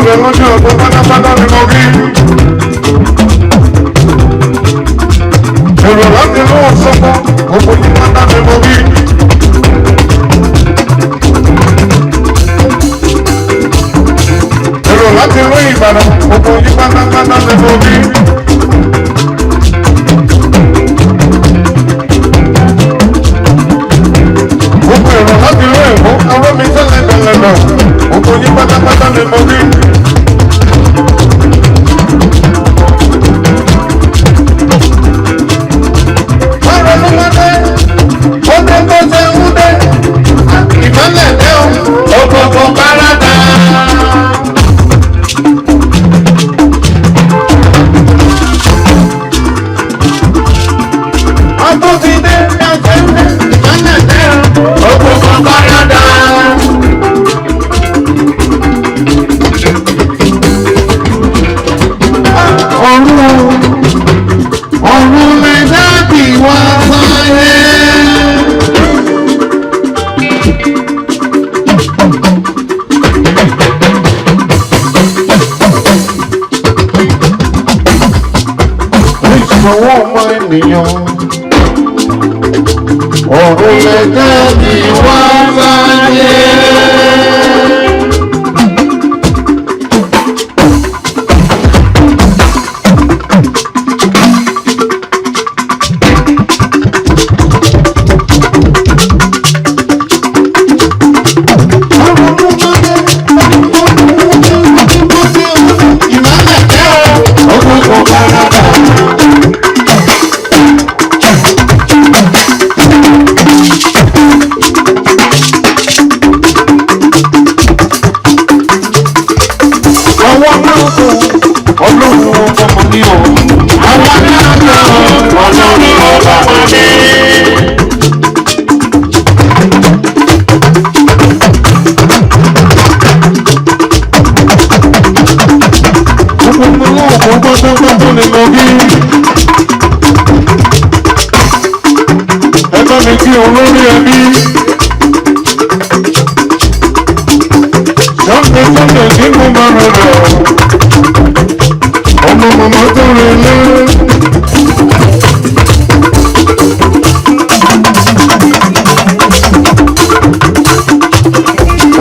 bẹ lójú ọ̀gbọ́n pátápátá ni mo rí. Èrò láti ló wọ̀ sọ́kọ́, gbogbo yín pátá ni mo rí. Èrò láti ló Ìbàdàn, gbogbo yín pátápátá ni mo rí. Gbogbo èrò láti ló Èkó, ọwọ́ mi tẹ́lẹ̀ tẹ́lẹ̀ lọ, gbogbo yín pátápátá ni mo rí. Ìṣòwò ọmọ ènìyàn ọ̀run lẹ́jẹ̀ ni wọ́n sáyé. Olórí ẹbí Sunday tí mo máa rẹ̀ rẹ̀ ọmọ màmá tó rẹ̀ lé.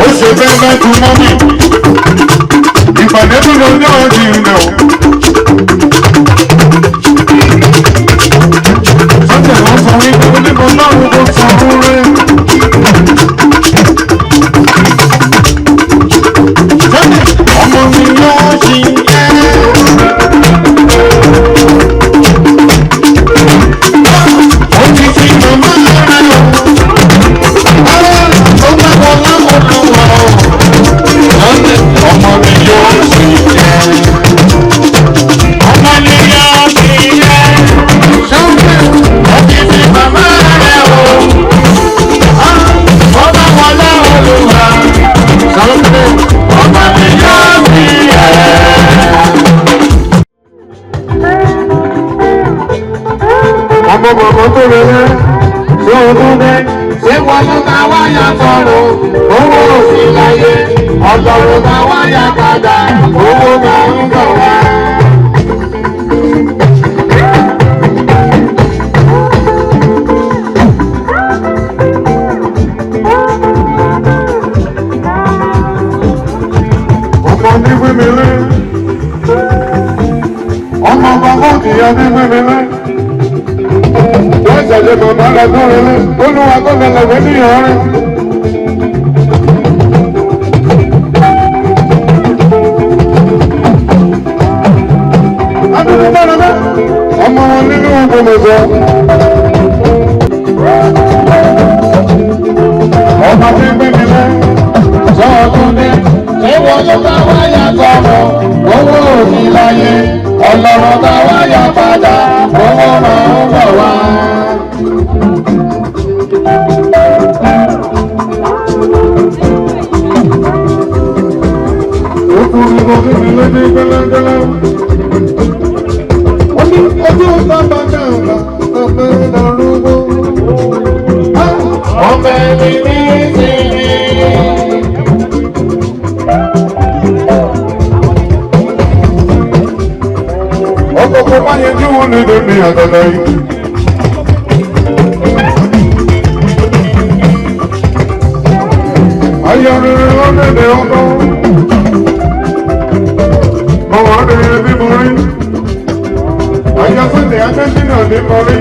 Ó ṣe bẹ́ẹ̀ bá tu mọ́mì ìpàdé tó lọ ní ọ̀dì ìrìnà o. Sunday wọ́n sọ wípé onígbò náà kò sọ fún rẹ̀. Ọmọ mi yóò ṣì yẹ. Ó ti fi màmá rẹ̀ o. Ó bá wọn láwọn lọ́wọ́ o. Ọmọ mi yóò ṣì yẹ. Ọmọ mi yóò ṣì yẹ. Ó ti fi màmá rẹ̀ o. Ó bá wọn láwọn lọ́wọ́. Ọmọ mi yóò ṣì yẹ. Ọmọ màmá tó rẹ̀ rẹ̀ ṣé ọdún dé ṣé wọ́n ló máa wáyà sọ̀rọ̀ owó òsì láyé ọ̀dọ̀rọ̀ máa wáyà padà owó máa ń bọ̀ wá. Ọmọ ní gbẹ̀mílẹ̀ ọmọ bàbá kìíyà ní gbẹ̀mílẹ̀. Wọ́n ṣẹ̀ṣẹ̀ bàbá rẹ̀ tó rẹ̀ lé, olúwa tó lẹ̀lẹ̀ wé ní ọ̀rẹ́. Adúlé bára bẹ́, ọmọ wọn nínú ọgbọ̀mọ̀sọ. Ọmọ tí gbé mi lẹ́, sọ́ọ̀tún dé, ṣé wọ́n ló bá wáyà sọ̀rọ̀, owó òní láyé, ọlọ́run bá wáyà padà, owó máa ń bọ̀ wá. Ó tún ní mo fi mi lédè gẹ́lẹ́gẹ́lẹ́. Ó ní ojú bàbá kàǹkà, ọ̀pẹ ìdàrúgbó. Ọ̀pẹ mi ní ìsinmi. bá yẹ tí wọ́n lè dé àtàtà yìí. Ayọ̀ rere lọ́lẹ́dẹ̀ ọkọ̀. Ọmọ rere bí mo rí. Ayọ̀ sẹ́dẹ̀ Adésínà ní mo rí.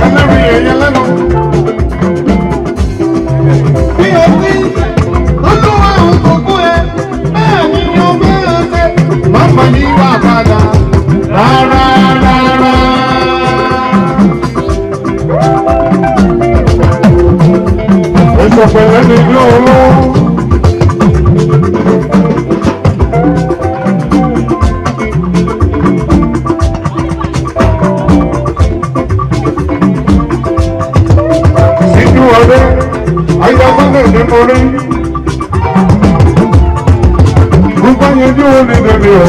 Ẹlẹ́rìí ẹ̀yẹ lẹ́nu. Bí o sí, olúwa òun kò kú ẹ, bẹ́ẹ̀ ni o bẹ́ẹ̀ ṣe. Màmá yìí wà padà. Rárá rárá. Èso pẹ̀lẹ́ ni bí olówó. Síjú ọdẹ, ayọ̀sọ́dẹ̀ ní mo rí. Gbogbo ayẹjú wo ni dèbí o?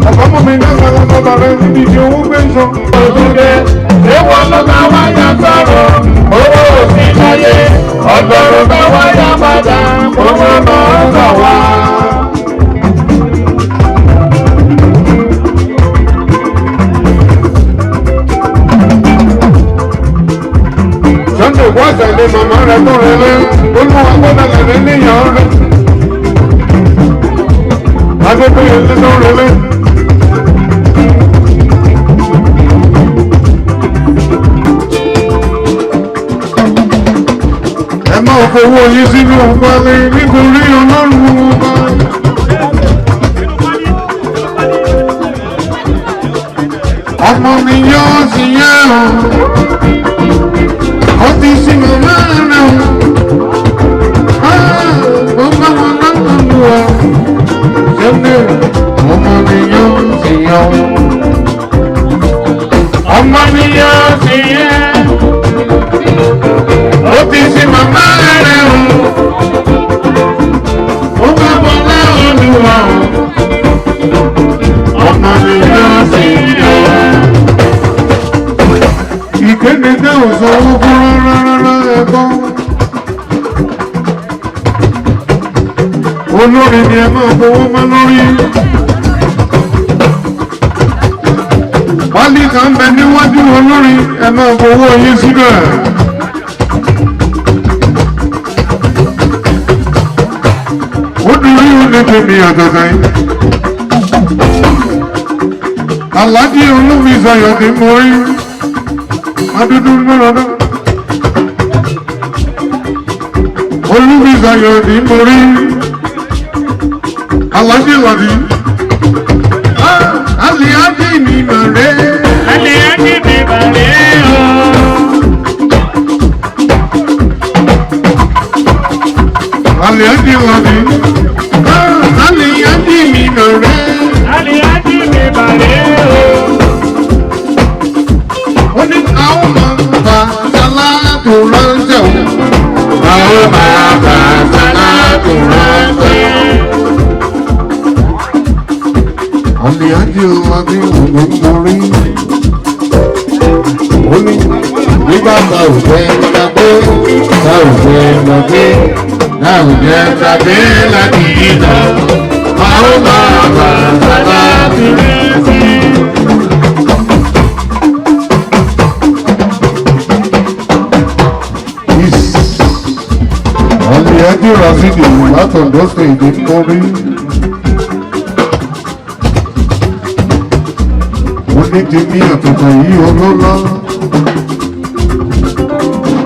Ọ̀pọ̀ mú mi náà lọ́kọ̀ọ́ta rẹ̀ níbi tí owó gbé sọ. Òdúdé, èèwọ̀ ló bá wáyà sọ̀rọ̀, owó òsì láyé, ọ̀dọ̀rọ̀ bá wáyà padà, owó máa ń sọ̀ wá. Sunday wọ́n tẹ̀lé màmá rẹ̀ tó rẹ̀ lé, olúwa gbọ́dọ̀ tẹ̀lé níyàwó rẹ̀. Adébóyè lé tó rẹ̀ lé. Ẹ máa fowó yín sínú ọ̀pálẹ̀ nítorí ọlọ́run ọba. Ọmọ mi yóò sì yẹ ọ́, ó ti sin màmá rẹ̀ ọ́, ó bá wọn lọ́nà lù ọ́. Ṣé ọmọ mi yóò sì yẹ ọ́, ọmọ mi yóò sì yẹ ọ́, ó ti sin màmá rẹ̀ ọ́, ó bá wọn lọ́nà lù ọ́. Ọmọ mi yóò sì yẹ ọ́. Ìkéde tẹ́ ò sanwó fún rárá ẹ̀kọ́. Olórí ni ẹ máa fowó mọ́ lórí. Wálé kan bẹ níwájú olórí ẹ máa fowó yín síbẹ̀. Ó dúró yóò ní tèmi àtàtà yìí. Aláàjì Olúfisayọ̀ ti mọ rí. Adúdú lọ́rọ̀dọ́. Olúfisayọ̀ ní mo rí. Aláàjì Làdí. Àlìájì mi mà ré. Àlìájì mi mà ré o. Àlìájì Làdí. Àlìájì mi mà ré. Àlìájì mi mà ré o. Oni àwọn máa sálátù ránṣẹ́ o. Àwọn máa sálátù ránṣẹ́. Àlìájì Làdí ògbómọrí. Ó ní nígbà tá ò jẹ́ gbàgbé, tá ò jẹ́ gbàgbé, tá ò jẹ́ gbàgbé láti ìlọ. Àwọn máa sálátù ránṣẹ́. Àlìájì Rasidi látọ̀dọ̀ ṣèdè kórí. Wọ́n ní ti ní àtọ̀tọ̀ yìí olólá.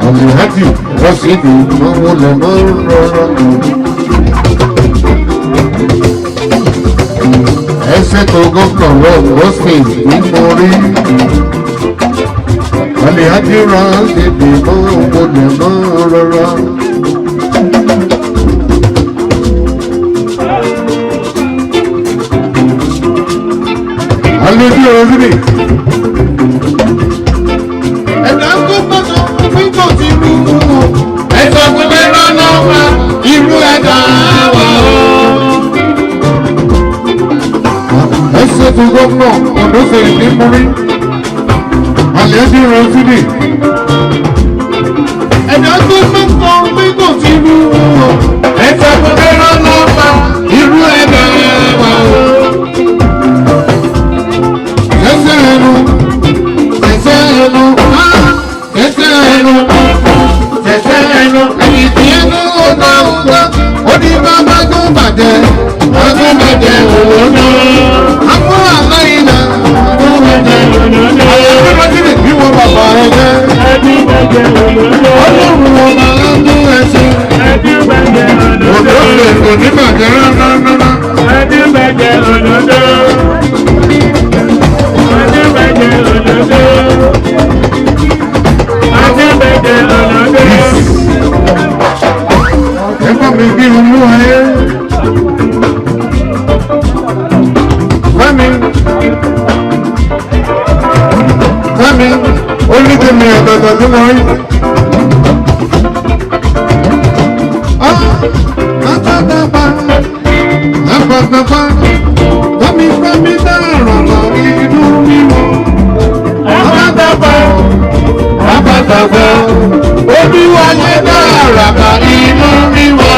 Àlìájì Rasidi lọ́wọ́ lẹ̀ máa ń rọra. Ẹsẹ̀ tó gómìnà lọ́wọ́ ṣèdè ní mórí. Àlìájì Rasidi lọ́wọ́ lẹ̀ máa ń rọra. Àlejò òsìlè. Ẹ̀dá tó gbọ́dọ̀ fún kò sí rú wọn. Ẹ̀sọ́ pípẹ́ lọ́nà wa, irú ẹ̀dá wa o. Ẹsẹ̀ tó gómìnà ọ̀dọ́ sẹ̀rẹ̀ ní múrí. Àlejò òsìlè. Ẹ̀dá tó gbọ́dọ̀ fún kò sí rú wọn. Ẹ̀sọ́ pípẹ́ lọ́nà wa, irú ẹ̀dá wa o. Ọlọ́run ọba lọ́dún ẹ̀sìn. Òdòdó kò ní bàjẹ́ rárá. Ẹ bá mi bí olú ayé. Fẹ́mi, oníkèmí ọ̀tọ̀ọ̀tọ̀ tí mo rí. Àpàtàpà, Fẹ́mi dára lọ inú mímọ́. Àpàtàpà, Olúwayé dára lọ inú mímọ́.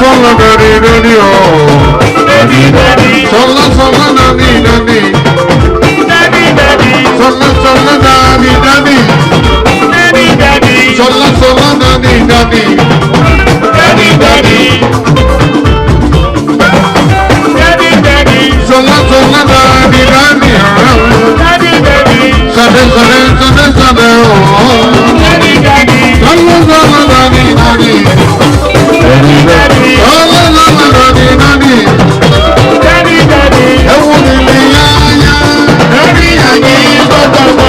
solo nani nani oh. Solo solo nani nani. Solo solo nani nani. Solo solo nani nani. Solo solo nani nani. Sade sade sade sade oh. Solo solo nani nani. Solo solo nani nani. Ewu ni mi ya ya. Eri ya ni gbọdọgbọ.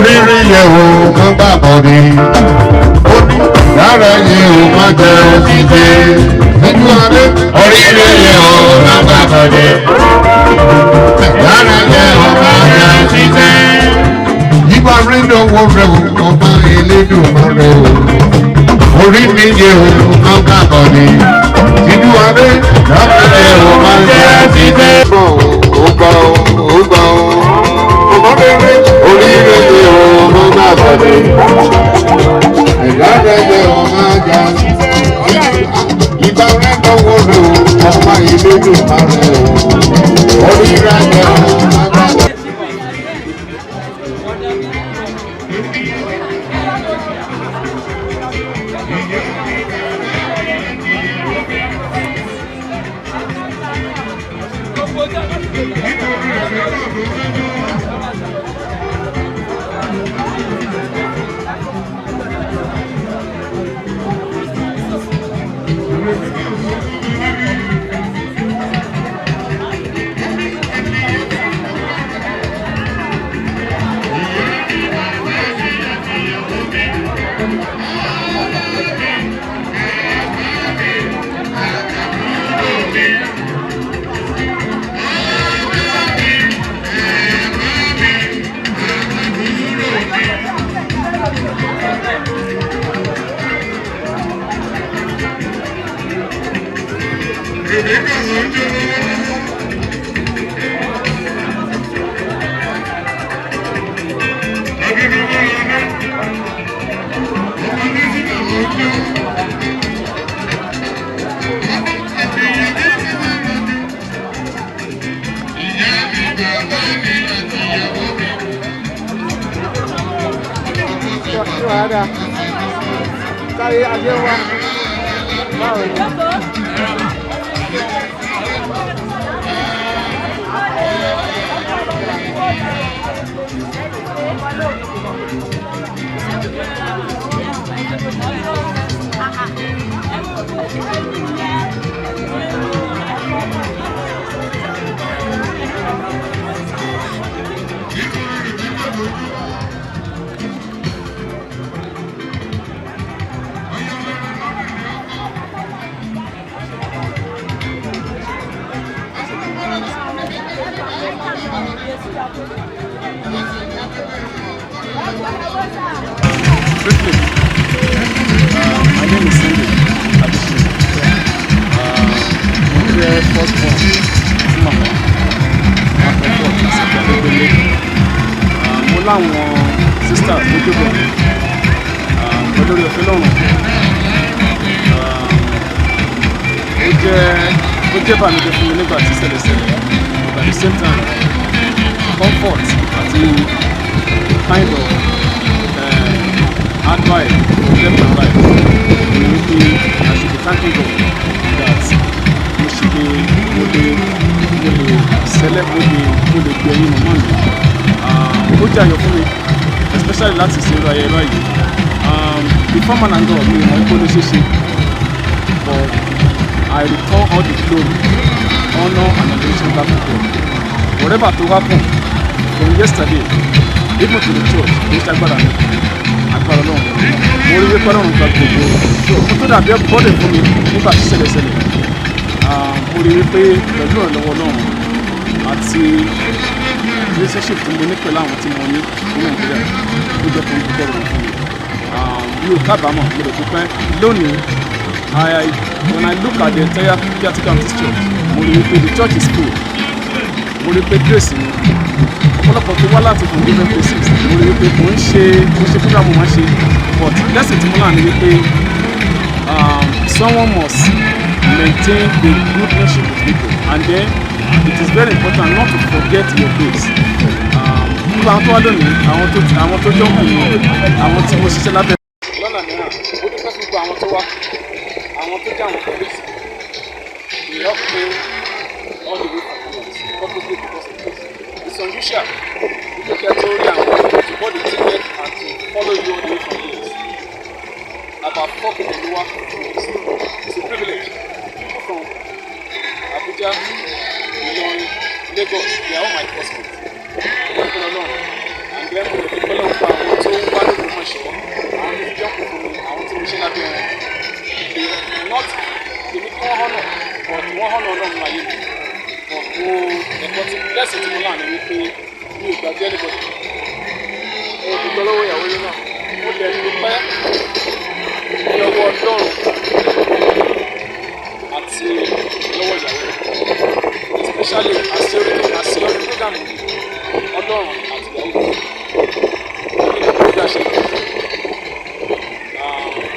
oríire yẹ o kán gbà bọ̀dé. Ó ní yàrá yẹ o má jẹ òṣìṣẹ́. Ojú adé oríire yẹ o kán gbà bọ̀dé. Yàrá yẹ o má jẹ òṣìṣẹ́. Yíba rí lọ́wọ́ rẹ̀ o ọba Elédùmarè o. Orí mi yẹ o kán gbà bọ̀dé. Ojú adé yàrá yẹ o má jẹ òṣìṣẹ́. Ó gbà ó gbà ó. Oríire yẹ o kán gbà bọ̀dé. Yàrá yẹ o má jẹ òṣìṣẹ́. Ìgbà rẹ̀ lọ́wọ́ rẹ̀ o ọba Elédùmarè o. Oríire yẹ o má gbà bọ̀dé. Cari aja wa. Briefly, my name is Cindy Abishi. I'm the first born fún màmá àkọ́kọ́ ìsìnkú Adégbélé. Mo láwọn sisters lójúbọ̀ pẹ̀lú òfin lọ́rùn. Ó jẹ́ bàmídé fún mi nígbà tí ṣẹlẹ̀ but at the same time comfort àti kind of advice for them to life. I should be thanking God that mo ṣe lè select mo lè gbé ẹyin mọ̀mọ́ mi. Ó jẹ́ àyọ̀ fún mi especially láti ṣe irú ayẹyẹ báyìí. Before man and God mi ò mọ̀ ipò lè ṣe but I return all the glory, honor and adoration back to God. Whatever to happen from yesterday even to the church kì í ṣàgbára mi. Agbára náà mo rí wípé ọlọ́run gba gbogbo mo tó dàbí bọ́dẹ̀ fún mi nígbà tí ṣẹlẹ̀ mo rí wípé pẹ̀lú ìrànlọ́wọ́ náà àti relationship tí mo ní pẹ̀lú àwọn tí mo ní ní Nàìjíríà ó jẹ́ fún gbogbo ọ̀rọ̀ fún mi mi ò kábàámọ̀ mo lè dúpẹ́ lónìí when I look at the entire Theatre Baptist Church mo rí wípé the church is full mo rí pé grace ni ọ̀pọ̀lọpọ̀ tó wá láti from different places mo rí wípé mo ń ṣe program mo máa ṣe but lesson tí mo náà ni wípé someone must maintain a good relationship with people and then it is very important not to forget your base. Nígbà àwọn tó wá lónìí àwọn tó jọ kù ní àwọn tí mo ṣiṣẹ́ lábẹ́. Lọ́nà mìíràn ó dúpẹ́ fún gbogbo àwọn tó wá àwọn tó jẹ́ àwọn police they help me all the way from the because of this. It's unusual to get to bought the ticket and to follow you all the way from here. About 4 people who are it's a privilege from Abuja, Lagos, they are all my prospects. And then the people of ẹ̀ṣọ́ àwọn tó jẹ́ kò fún mi àwọn tí mo ṣe lábẹ́ wọn not èmi kí wọ́n hànà but wọ́n hànà ọlọ́run ayé mi but mo ẹ̀kọ́ tí lẹ́sìn tí mo là ní wípé mi ò gbàgbé anybody. Ẹ dúpẹ́ lọ́wọ́ ìyàwó yín náà. Mo dẹ̀ dúpẹ́ lọ́wọ́ ọlọ́run àti lọ́wọ́ ìyàwó especially àṣeyọrí program ọlọ́run àti ìyàwó nínú program ṣe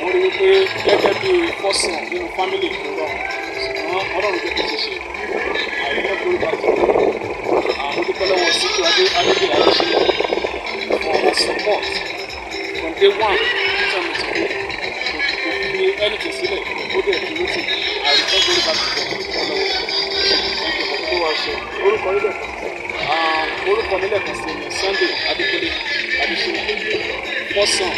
mo rí wípé gẹ́gẹ́ bí fọ́sàn nínú family tó rọrùn ṣùgbọ́n ọlọ́run jẹ́ kí n ṣe ṣe àìmọ́ torí bá tó mo dúpẹ́ lọ́wọ́ síkú adédè adéṣe for her support from day one tí wọ́n ti kú kò fi anything sílẹ̀ ó dẹ̀ dúró tì àìmọ́ torí bá tó lọ́wọ́. Tó wá ṣe orúkọ yín lẹ́kọ̀ọ́. Orúkọ mi lẹ́ẹ̀kan sí ni Sunday Adékúnlé Adéṣínà fọ́sàn